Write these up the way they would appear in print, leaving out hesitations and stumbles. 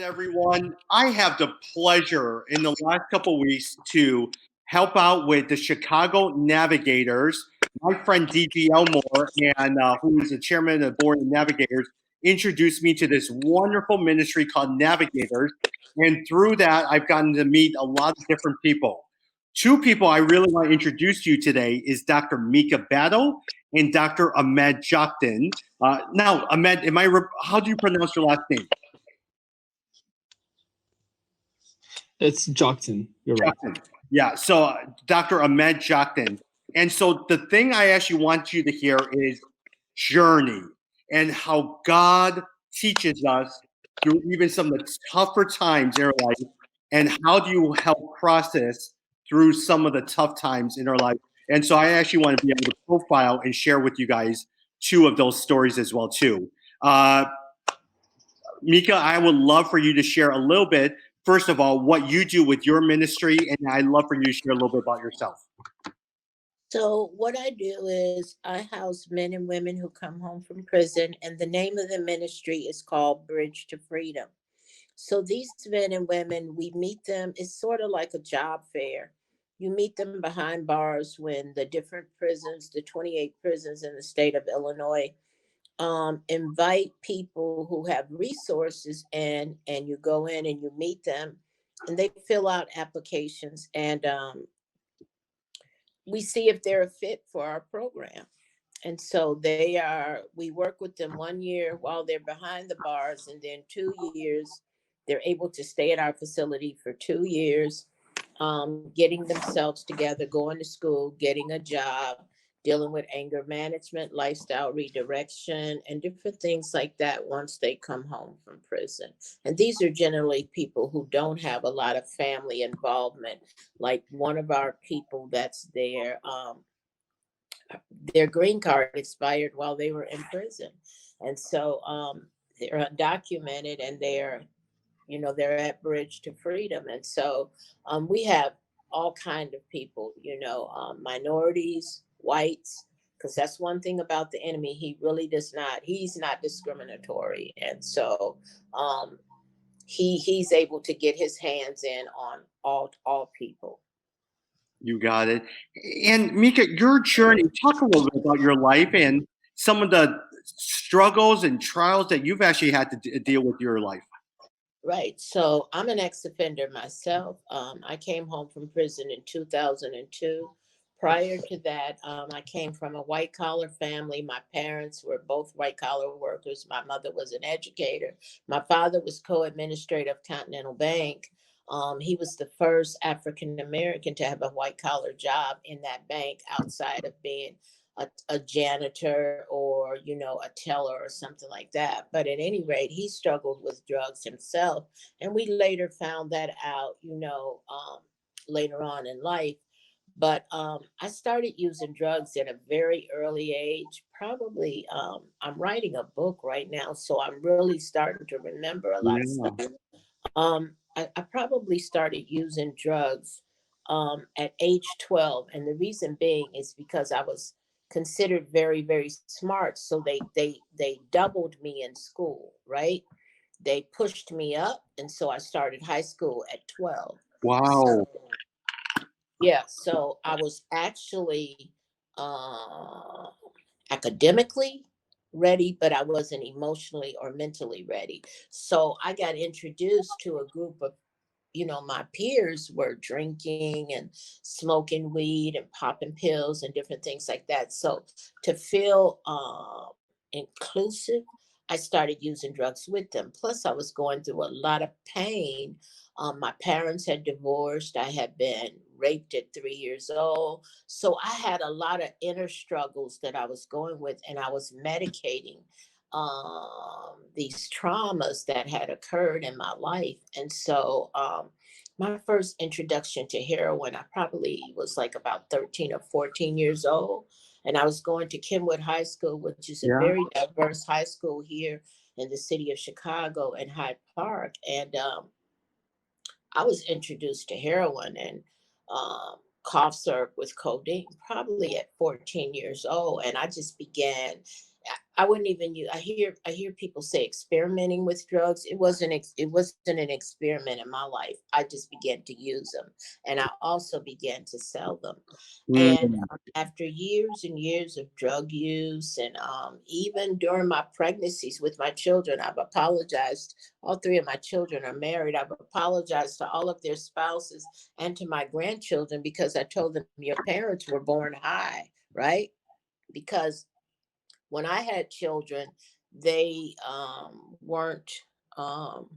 everyone. I have the pleasure in the last couple of weeks to help out with the Chicago Navigators. My friend D.G. Elmore, and who is the chairman of the board of Navigators, introduced me to this wonderful ministry called Navigators. And through that, I've gotten to meet a lot of different people. Two people I really want to introduce to you today is Dr. Mica Battle and Dr. Ahmed Joktan. Now, Ahmed, how do you pronounce your last name? It's Joktan. You're right. Yeah. So Dr. Ahmed Joktan. And so the thing I actually want you to hear is journey and how God teaches us through even some of the tougher times in our life, and how do you help process through some of the tough times in our life. And so I actually want to be able to profile and share with you guys two of those stories as well too. Mica, I would love for you to share a little bit, first of all, what you do with your ministry, and I'd love for you to share a little bit about yourself. So what I do is I house men and women who come home from prison, and the name of the ministry is called Bridge to Freedom. So these men and women, we meet them, it's sort of like a job fair. You meet them behind bars when the different prisons, the 28 prisons in the state of Illinois, invite people who have resources, and you go in and you meet them, and they fill out applications, and we see if they're a fit for our program. And so we work with them 1 year while they're behind the bars, and then 2 years they're able to stay at our facility for 2 years, getting themselves together, going to school, getting a job, dealing with anger management, lifestyle redirection, and different things like that once they come home from prison. And these are generally people who don't have a lot of family involvement. Like one of our people that's there, their green card expired while they were in prison. And so they're undocumented, and they're at Bridge to Freedom. And so we have all kind of people, minorities, whites, because that's one thing about the enemy. He's not discriminatory. And so he's able to get his hands in on all people. You got it. And Mica, your journey, talk a little bit about your life and some of the struggles and trials that you've actually had to deal with your life. Right. So I'm an ex-offender myself. I came home from prison in 2002. Prior to that, I came from a white collar family. My parents were both white collar workers. My mother was an educator. My father was co-administrator of Continental Bank. He was the first African American to have a white collar job in that bank outside of being a janitor or a teller or something like that. But at any rate, he struggled with drugs himself, and we later found that out later on in life. But I started using drugs at a very early age. Probably I'm writing a book right now, so I'm really starting to remember a lot of stuff. I probably started using drugs at age 12, and the reason being is because I was considered very, very smart. So they doubled me in school, right? They pushed me up, and so I started high school at 12. Wow. So, yeah, so I was actually uh, academically ready, but I wasn't emotionally or mentally ready. So I got introduced to a group of my peers were drinking and smoking weed and popping pills and different things like that. So to feel inclusive, I started using drugs with them. Plus, I was going through a lot of pain. My parents had divorced. I had been raped at 3 years old. So I had a lot of inner struggles that I was going with, and I was medicating these traumas that had occurred in my life. And so my first introduction to heroin, I probably was like about 13 or 14 years old. And I was going to Kenwood High School, which is a very diverse high school here in the city of Chicago and Hyde Park. And I was introduced to heroin and cough syrup with codeine probably at 14 years old. And I just began, I wouldn't even use. I hear people say experimenting with drugs. It wasn't an experiment in my life. I just began to use them, and I also began to sell them. And Mm. after years and years of drug use, and even during my pregnancies with my children, I've apologized. All three of my children are married. I've apologized to all of their spouses and to my grandchildren because I told them your parents were born high, right? Because when I had children, they weren't um,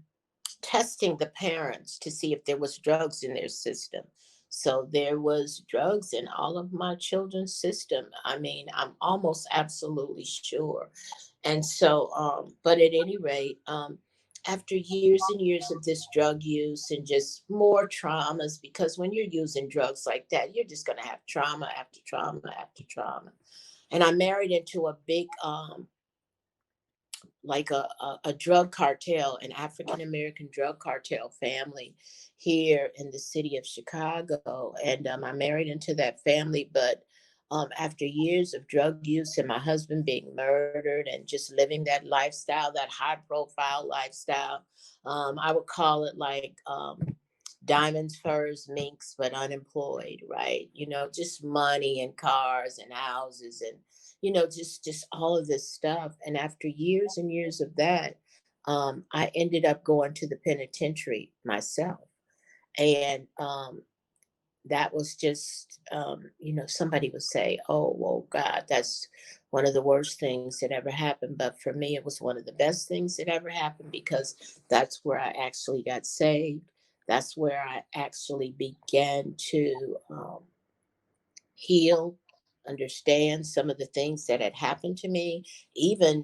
testing the parents to see if there was drugs in their system. So there was drugs in all of my children's system. I mean, I'm almost absolutely sure. And so, but at any rate, after years and years of this drug use and just more traumas, because when you're using drugs like that, you're just going to have trauma after trauma after trauma. And I married into a big like a drug cartel, an African American drug cartel family here in the city of Chicago. And I married into that family. But after years of drug use and my husband being murdered and just living that lifestyle, that high profile lifestyle, I would call it like diamonds, furs, minks, but unemployed, right? You know, just money and cars and houses and just all of this stuff. And after years and years of that, I ended up going to the penitentiary myself. And that was just, somebody would say, oh, well, God, that's one of the worst things that ever happened. But for me, it was one of the best things that ever happened because that's where I actually got saved. That's where I actually began to heal, understand some of the things that had happened to me, even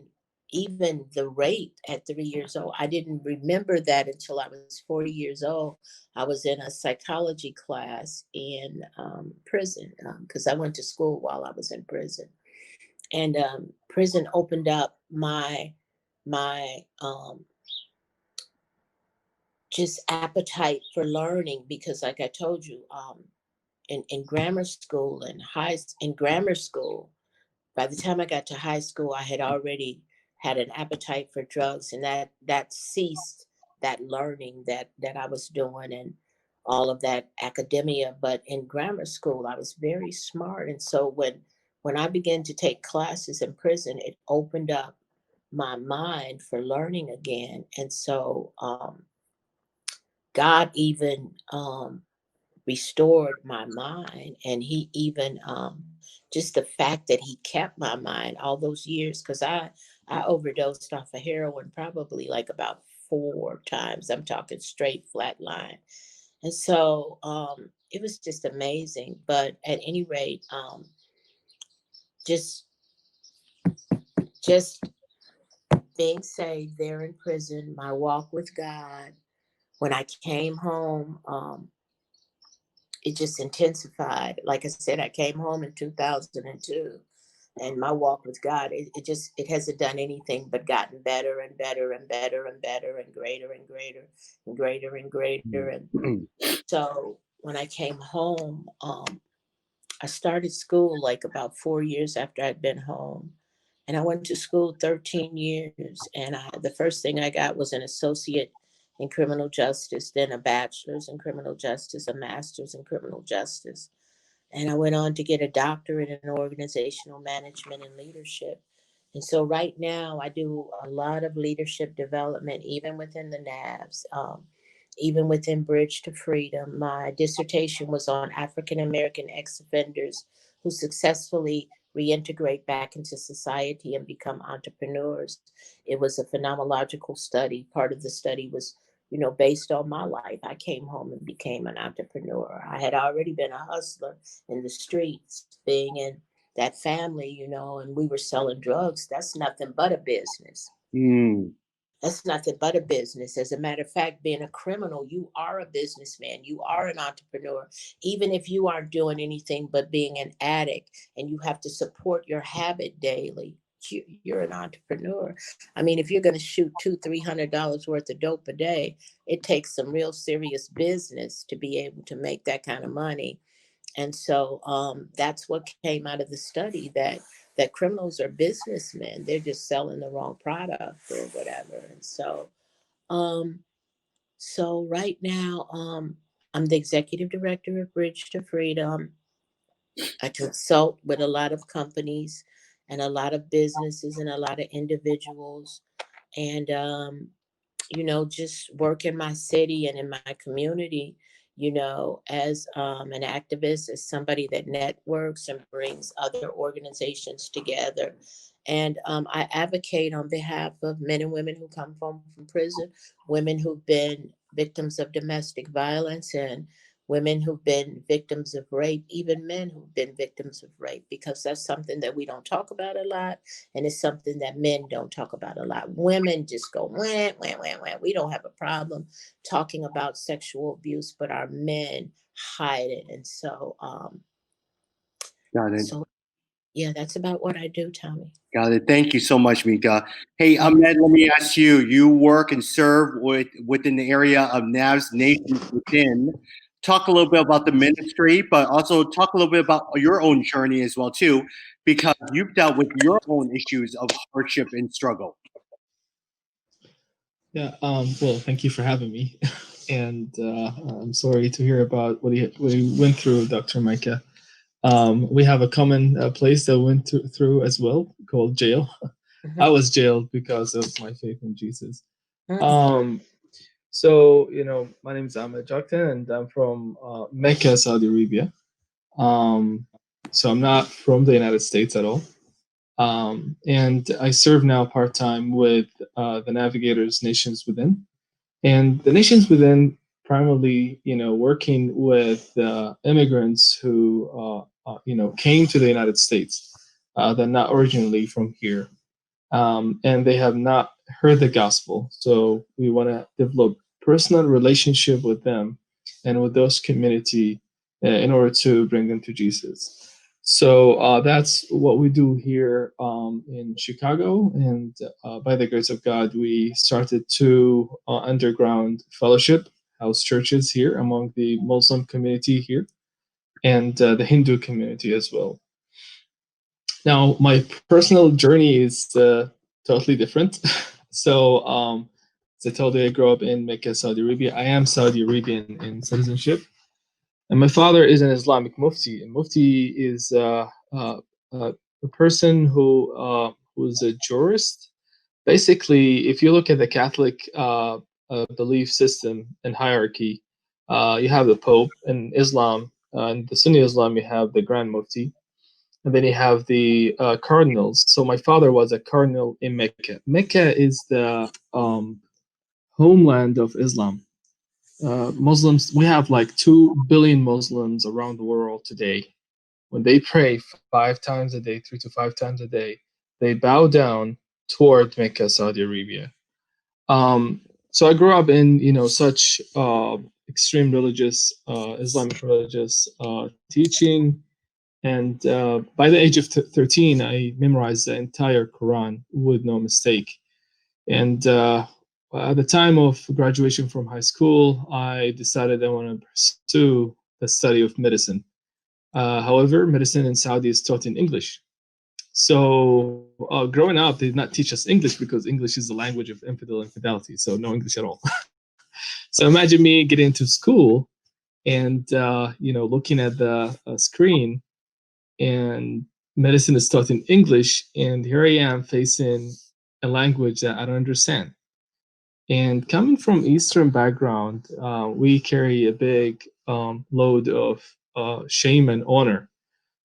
even the rape at 3 years old. I didn't remember that until I was 40 years old. I was in a psychology class in prison because I went to school while I was in prison, and prison opened up my just appetite for learning because, like I told you, in grammar school and in grammar school, by the time I got to high school, I had already had an appetite for drugs, and that ceased that learning that I was doing and all of that academia. But in grammar school, I was very smart, and so when I began to take classes in prison, it opened up my mind for learning again. And so God even restored my mind, and he even just the fact that he kept my mind all those years, because I overdosed off of heroin probably like about 4 times. I'm talking straight flat line. And so it was just amazing. But at any rate, just just being saved there in prison, my walk with God, when I came home, it just intensified. Like I said, I came home in 2002, and my walk with God, it hasn't done anything but gotten better and better and better and better and greater and greater and greater and greater. And so when I came home, I started school like about 4 years after I'd been home. And I went to school 13 years. And the first thing I got was an associate in criminal justice, then a bachelor's in criminal justice, a master's in criminal justice. And I went on to get a doctorate in organizational management and leadership. And so right now I do a lot of leadership development, even within the NAVs, even within Bridge to Freedom. My dissertation was on African American ex-offenders who successfully reintegrate back into society and become entrepreneurs. It was a phenomenological study. Part of the study was, based on my life. I came home and became an entrepreneur. I had already been a hustler in the streets, being in that family, and we were selling drugs. That's nothing but a business. Mm. That's nothing but a business. As a matter of fact, being a criminal, you are a businessman. You are an entrepreneur. Even if you aren't doing anything but being an addict and you have to support your habit daily, you're an entrepreneur. I mean, if you're going to shoot $200-300 worth of dope a day, it takes some real serious business to be able to make that kind of money. And so that's what came out of the study, that that criminals are businessmen. They're just selling the wrong product or whatever. And so right now, I'm the executive director of Bridge to Freedom. I consult with a lot of companies and a lot of businesses and a lot of individuals. And just work in my city and in my community, as an activist, as somebody that networks and brings other organizations together. And I advocate on behalf of men and women who come from prison, women who've been victims of domestic violence, and women who've been victims of rape, even men who've been victims of rape, because that's something that we don't talk about a lot. And it's something that men don't talk about a lot. Women just go, wah, wah, wah, wah. We don't have a problem talking about sexual abuse, but our men hide it. And Got it. so yeah, that's about what I do, Tommy. Got it. Thank you so much, Mica. Hey, Ahmed, let me ask you. You work and serve within the area of NAV's Nations Within. Talk a little bit about the ministry, but also talk a little bit about your own journey as well, too, because you've dealt with your own issues of hardship and struggle. Yeah. Well, thank you for having me, and I'm sorry to hear about what he went through, Dr. Mica. We have a common place that went through as well, called jail. Mhm. I was jailed because of my faith in Jesus. Mhm. So, my name is Ahmed Joktan, and I'm from Mecca, Saudi Arabia. So I'm not from the United States at all. And I serve now part-time with the Navigators Nations Within. And the Nations Within primarily, working with immigrants who, came to the United States. They're not originally from here. And they have not heard the gospel. So we want to develop personal relationship with them and with those community in order to bring them to Jesus. So that's what we do here in Chicago. And by the grace of God, we started two underground fellowship house churches here among the Muslim community here and the Hindu community as well. Now, my personal journey is totally different. So, as I told you, I grew up in Mecca, Saudi Arabia. I am Saudi Arabian in citizenship. And my father is an Islamic mufti. And mufti is a person who's a jurist. Basically, if you look at the Catholic belief system and hierarchy, you have the Pope. In Islam, in the Sunni Islam, you have the Grand Mufti. And then you have the cardinals. So my father was a cardinal in Mecca. Mecca is the homeland of Islam. Muslims, we have like 2 billion Muslims around the world today. When they pray 5 times a day, 3 to 5 times a day, they bow down toward Mecca, Saudi Arabia. So I grew up in such extreme religious, Islamic religious teaching. And by the age of 13, I memorized the entire Quran with no mistake. And at the time of graduation from high school, I decided I want to pursue the study of medicine. However, medicine in Saudi is taught in English. So growing up, they did not teach us English because English is the language of infidelity. So no English at all. So imagine me getting into school and looking at the screen, and medicine is taught in English, and here I am facing a language that I don't understand. And coming from Eastern background, we carry a big load of shame and honor.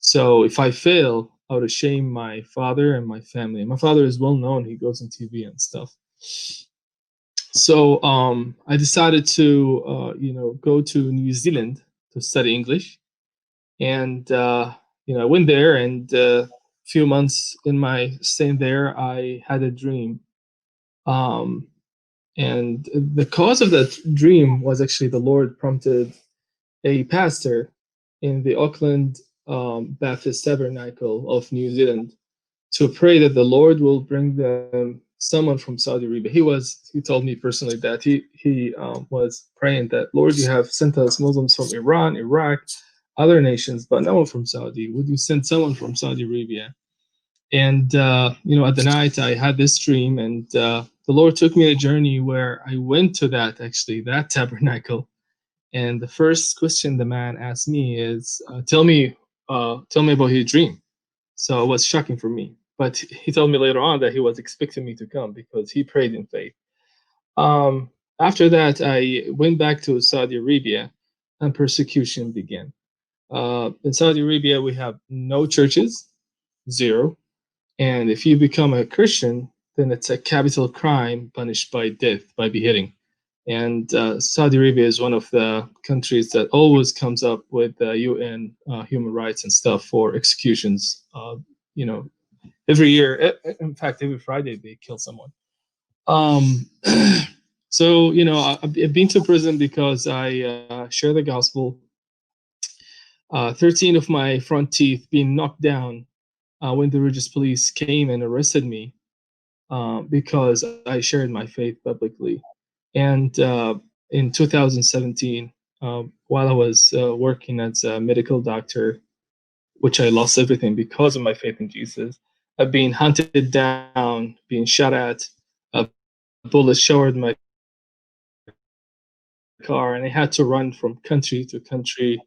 So if I fail, I would shame my father and my family. And my father is well known; he goes on TV and stuff. So I decided to, go to New Zealand to study English, and I went there, and a few months in my staying there, I had a dream. And the cause of that dream was actually the Lord prompted a pastor in the Auckland Baptist Tabernacle of New Zealand to pray that the Lord will bring them someone from Saudi Arabia. He told me personally that he was praying that, Lord, you have sent us Muslims from Iran, Iraq, other nations, but no one from Saudi. Would you send someone from Saudi Arabia? And at the night I had this dream, and the Lord took me on a journey where I went to that tabernacle. And the first question the man asked me is, tell me about your dream. So it was shocking for me. But he told me later on that he was expecting me to come because he prayed in faith. After that, I went back to Saudi Arabia, and persecution began. In Saudi Arabia, we have no churches, zero. And if you become a Christian, then it's a capital crime punished by death, by beheading. And Saudi Arabia is one of the countries that always comes up with UN human rights and stuff for executions. Every year, in fact, every Friday they kill someone. Um, so I've been to prison because I share the gospel. 13 of my front teeth being knocked down when the religious police came and arrested me because I shared my faith publicly. And in 2017, while I was working as a medical doctor, which I lost everything because of my faith in Jesus, I've been hunted down, being shot at, bullets showered my car, and I had to run from country to country,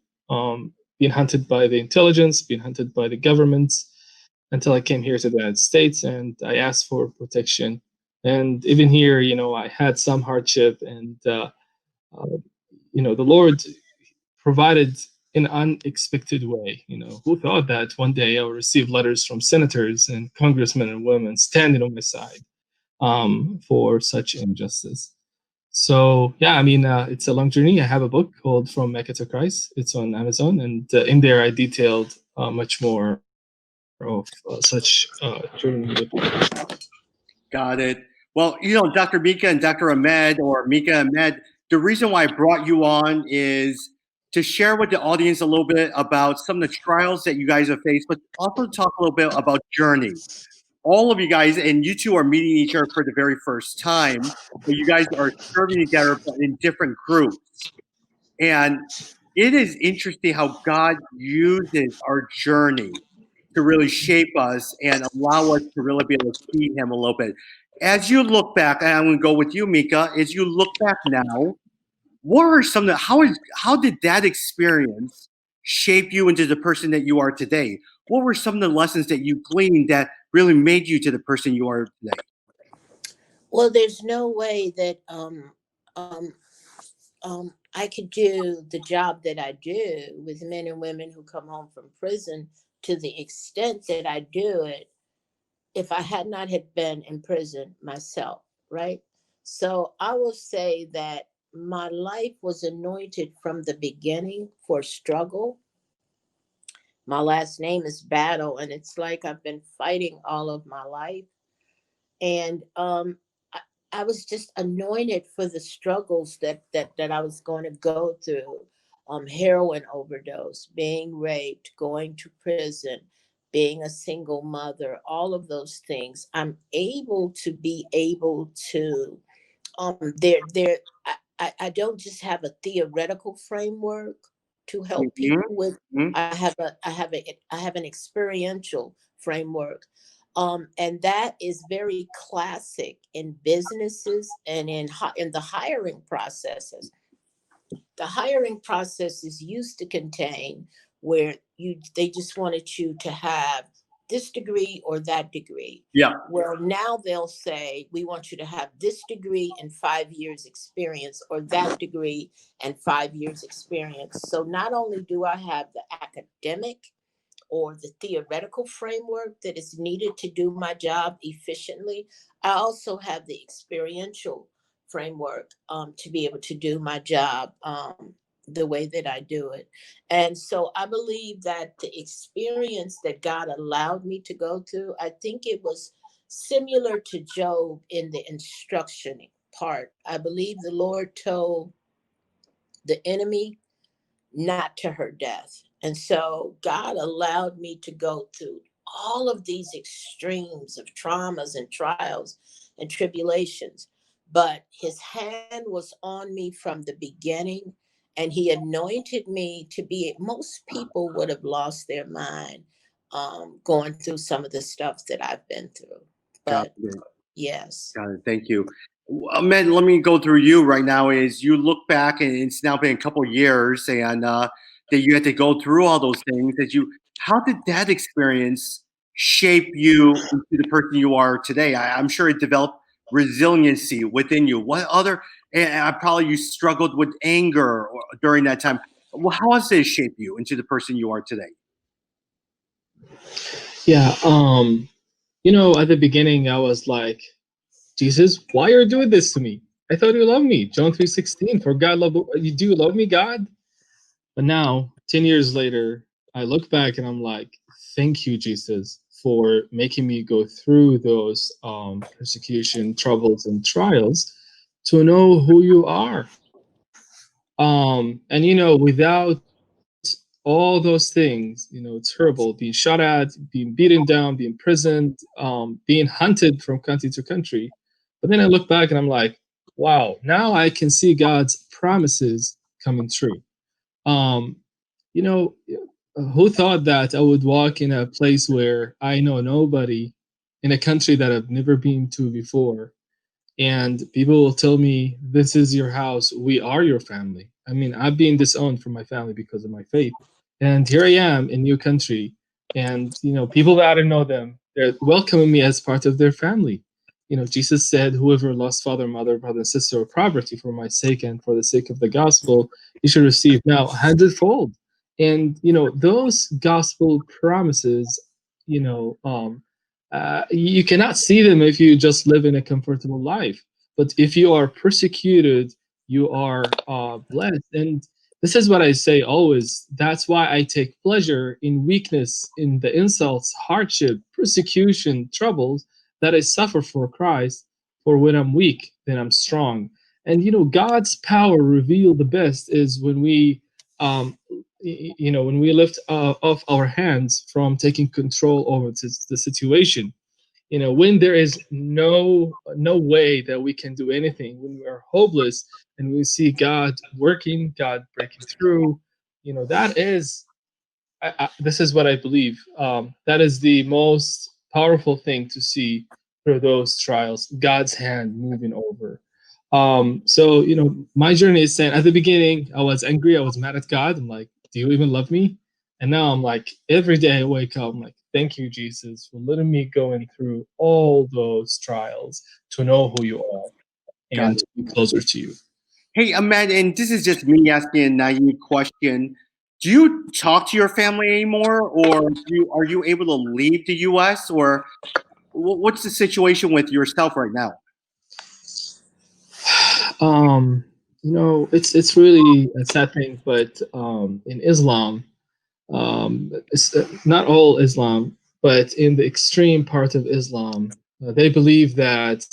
being hunted by the intelligence, being hunted by the governments, until I came here to the United States and I asked for protection. And even here, I had some hardship, and the Lord provided in an unexpected way. Who thought that one day I would receive letters from senators and congressmen and women standing on my side for such injustice? So yeah, it's a long journey. I have a book called From Mecca to Christ. It's on Amazon, and in there I detailed much more of such journey with people. Got it. Well, Dr. Mica and Dr. Ahmed, or Mica Ahmed, the reason why I brought you on is to share with the audience a little bit about some of the trials that you guys have faced, but also talk a little bit about journey. All of you guys, and you two are meeting each other for the very first time, but you guys are serving together but in different groups. And it is interesting how God uses our journey to really shape us and allow us to really be able to see Him a little bit. As you look back, and I'm going to go with you, Mica. As you look back now, what are some of the, how did that experience shape you into the person that you are today? What were some of the lessons that you gleaned that really made you to the person you are today? Well, there's no way that I could do the job that I do with men and women who come home from prison to the extent that I do it if I had not had been in prison myself, right? So I will say that my life was anointed from the beginning for struggle. My last name is Battle, and it's like I've been fighting all of my life. And I, I was just anointed for the struggles that I was going to go through. Heroin overdose, being raped, going to prison, being a single mother, all of those things. I'm able to be able to there I don't just have a theoretical framework to help people with. Mhm. I have an experiential framework, and that is very classic in businesses and in the hiring processes. The hiring process is used to contain where they just wanted you to have this degree or that degree. Yeah. Well, now they'll say we want you to have this degree and 5 years experience, or that degree and 5 years experience. So not only do I have the academic or the theoretical framework that is needed to do my job efficiently, I also have the experiential framework to be able to do my job the way that I do it. And so I believe that the experience that God allowed me to go through, I think it was similar to Job in the instruction part. I believe the Lord told the enemy not to her death. And so God allowed me to go through all of these extremes of traumas and trials and tribulations. But his hand was on me from the beginning, and he anointed me to be, most people would have lost their mind going through some of the stuff that I've been through. Got But it. yes. Got it. Thank you. Ahmed, let me go through you right now. Is you look back and it's now been a couple of years, and that you had to go through all those things. How did that experience shape you into the person you are today? I'm sure it developed resiliency within you. What other? And probably you struggled with anger during that time. Well, how has it shaped you into the person you are today? Yeah. At the beginning, I was like, Jesus, why are you doing this to me? I thought you loved me. John 3:16. For God loved you. Do you love me, God? But now, 10 years later, I look back and I'm like, thank you, Jesus, for making me go through those persecution, troubles, and trials to know who you are. And without all those things, terrible, being shot at, being beaten down, being imprisoned, being hunted from country to country. But then I look back and I'm like, wow, now I can see God's promises coming true. Um, you know, who thought that I would walk in a place where I know nobody, in a country that I've never been to before, and people will tell me, "This is your house. We are your family." I mean, I've been disowned from my family because of my faith, and here I am in new country, and people that I don't know them, they're welcoming me as part of their family. Jesus said, "Whoever lost father, mother, brother, and sister, or property for my sake and for the sake of the gospel, you should receive now a hundredfold." And those gospel promises, you know, um, you cannot see them if you just live in a comfortable life. But if you are persecuted, you are blessed. And this is what I say always. That's why I take pleasure in weakness, in the insults, hardship, persecution, troubles that I suffer for Christ. For when I'm weak, then I'm strong. And God's power revealed the best is when we um, when we lift off our hands from taking control over the situation, when there is no way that we can do anything, when we are hopeless and we see God working, God breaking through, that is this is what I believe, that is the most powerful thing to see through those trials, God's hand moving over. So my journey is saying, at the beginning I was angry, I was mad at God. I'm like, do you even love me? And now I'm like, every day I wake up, I'm like, thank you, Jesus, for letting me going through all those trials to know who you are Got and it. to be closer to you. Hey, Ahmed, and this is just me asking a naive question. Do you talk to your family anymore, or are you able to leave the U.S., or what's the situation with yourself right now? It's really a sad thing, but in Islam, it's not all Islam, but in the extreme part of Islam, they believe that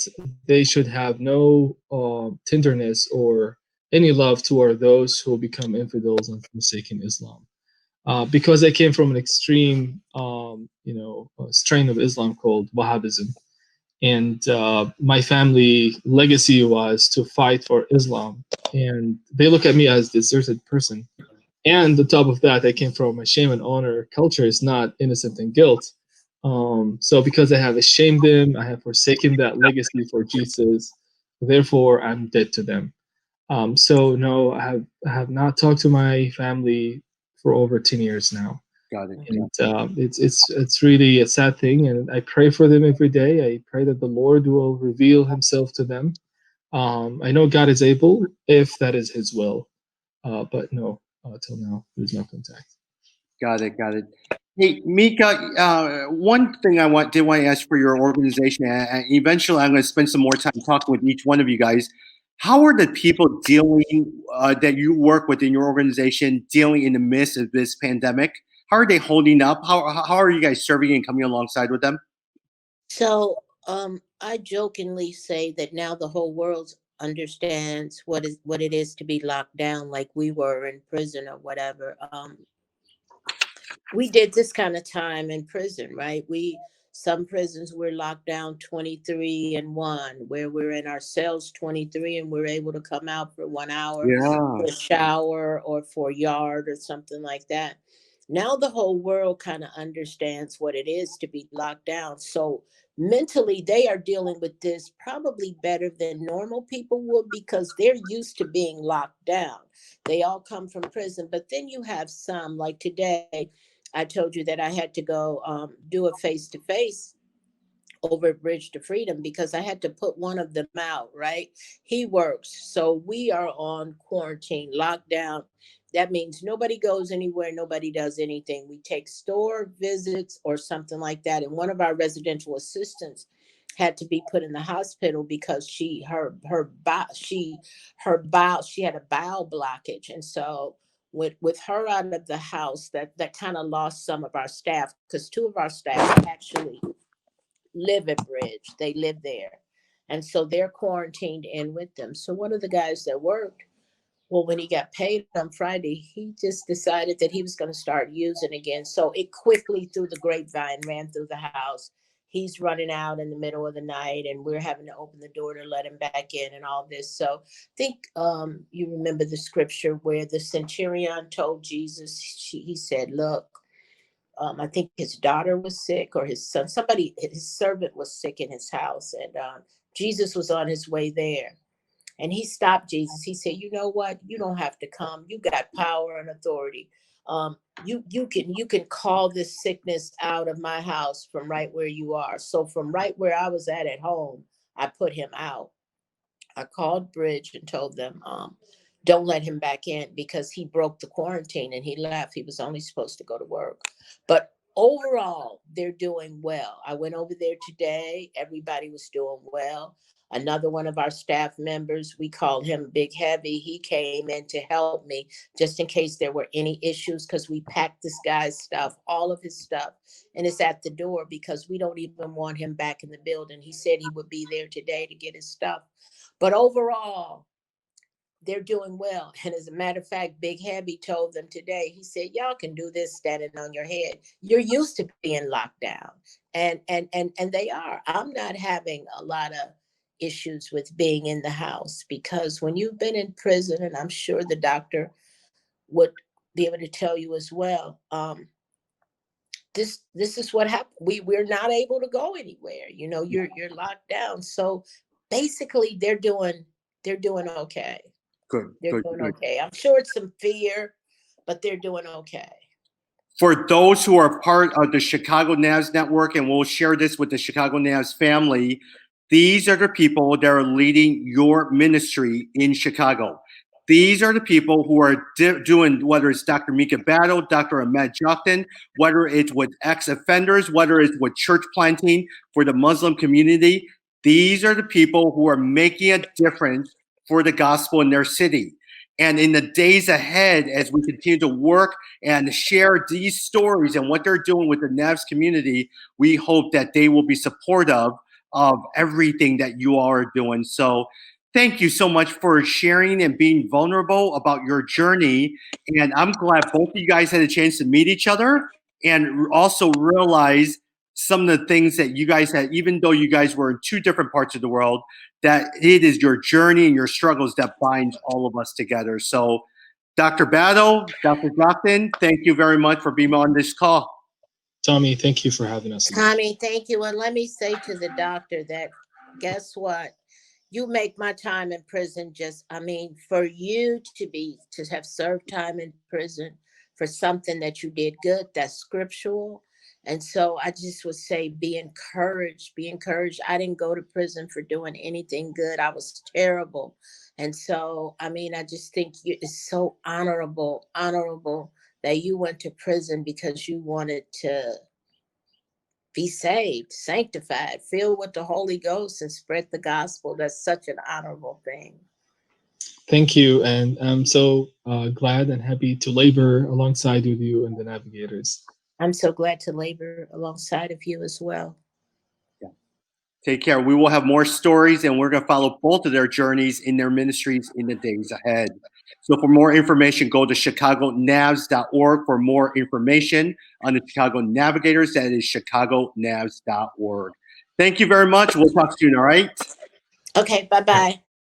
they should have no tenderness or any love toward those who become infidels and forsaken Islam, because they came from an extreme, strain of Islam called Wahhabism. And my family legacy was to fight for Islam, and they look at me as a deserted person. And on top of that, I came from a shame and honor culture. Is not innocent and guilt. So because I have ashamed them, I have forsaken that legacy for Jesus. Therefore, I'm dead to them. So no, I have not talked to my family for over 10 years now, Got it. and it's really a sad thing. And I pray for them every day. I pray that the Lord will reveal Himself to them. I know God is able, if that is His will. But no, till now, there's no contact. Got it. Got it. Hey, Mica, one thing did want to ask for your organization, and eventually I'm going to spend some more time talking with each one of you guys. How are the people dealing that you work with in your organization dealing in the midst of this pandemic? How are they holding up? How are you guys serving and coming alongside with them? So I jokingly say that now the whole world understands what it is to be locked down, like we were in prison or whatever. We did this kind of time in prison, right? Some prisons were locked down 23 and 1, where we're in our cells 23 and we're able to come out for 1 hour Yeah. for a shower or for a yard or something like that. Now the whole world kind of understands what it is to be locked down. So mentally, they are dealing with this probably better than normal people would because they're used to being locked down. They all come from prison. But then you have some, like today, I told you that I had to go do a face to face over Bridge to Freedom because I had to put one of them out, right? He works. So we are on quarantine, lockdown. That means nobody goes anywhere, nobody does anything. We take store visits or something like that. And one of our residential assistants had to be put in the hospital because she had a bowel blockage. And so with her out of the house, that kind of lost some of our staff because two of our staff actually live at Bridge. They live there. And so they're quarantined in with them. So one of the guys that worked, well, when he got paid on Friday, he just decided that he was going to start using again. So it quickly through the grapevine ran through the house. He's running out in the middle of the night and we're having to open the door to let him back in and all this. So I think you remember the scripture where the centurion told Jesus, he said, look, I think his daughter was sick or his son, his servant was sick in his house. And Jesus was on his way there. And he stopped Jesus. He said, you know what? You don't have to come. You got power and authority. You can call this sickness out of my house from right where you are. So from right where I was at home, I put him out. I called Bridge and told them, don't let him back in because he broke the quarantine and he left. He was only supposed to go to work. But overall, they're doing well. I went over there today. Everybody was doing well. Another one of our staff members, we called him Big Heavy. He came in to help me just in case there were any issues because we packed this guy's stuff, all of his stuff, and it's at the door because we don't even want him back in the building. He said he would be there today to get his stuff. But overall, they're doing well. And as a matter of fact, Big Heavy told them today, he said, y'all can do this standing on your head. You're used to being locked down. And they are. I'm not having a lot of issues with being in the house because when you've been in prison, and I'm sure the doctor would be able to tell you as well, this is what happened. We're not able to go anywhere. You know, you're locked down. So basically they're doing okay. Good. They're doing okay. I'm sure it's some fear, but they're doing okay. For those who are part of the Chicago Navs network, and we'll share this with the Chicago Navs family, these are the people that are leading your ministry in Chicago. These are the people who are doing, whether it's Dr. Mica Battle, Dr. Ahmed Joktan, whether it's with ex-offenders, whether it's with church planting for the Muslim community. These are the people who are making a difference for the gospel in their city. And in the days ahead, as we continue to work and share these stories and what they're doing with the Navs community, we hope that they will be supportive of everything that you all are doing. So thank you so much for sharing and being vulnerable about your journey. And I'm glad both of you guys had a chance to meet each other and also realize some of the things that you guys had, even though you guys were in two different parts of the world, that it is your journey and your struggles that binds all of us together. So Dr. Battle, Dr. Joktan, thank you very much for being on this call. Tommy, thank you for having us. Tommy, thank you. And let me say to the doctor that, guess what? You make my time in prison for you to have served time in prison for something that you did good, that's scriptural. And so I just would say, be encouraged, be encouraged. I didn't go to prison for doing anything good. I was terrible. And so, I just think it's so honorable that you went to prison because you wanted to be saved, sanctified, filled with the Holy Ghost, and spread the gospel. That's such an honorable thing. Thank you. And I'm so glad and happy to labor alongside with you and the Navigators. I'm so glad to labor alongside of you as well. Yeah. Take care. We will have more stories, and we're going to follow both of their journeys in their ministries in the days ahead. So for more information, go to chicagonavs.org for more information on the Chicago Navigators. That is chicagonavs.org. Thank you very much. We'll talk soon, all right? Okay, bye-bye.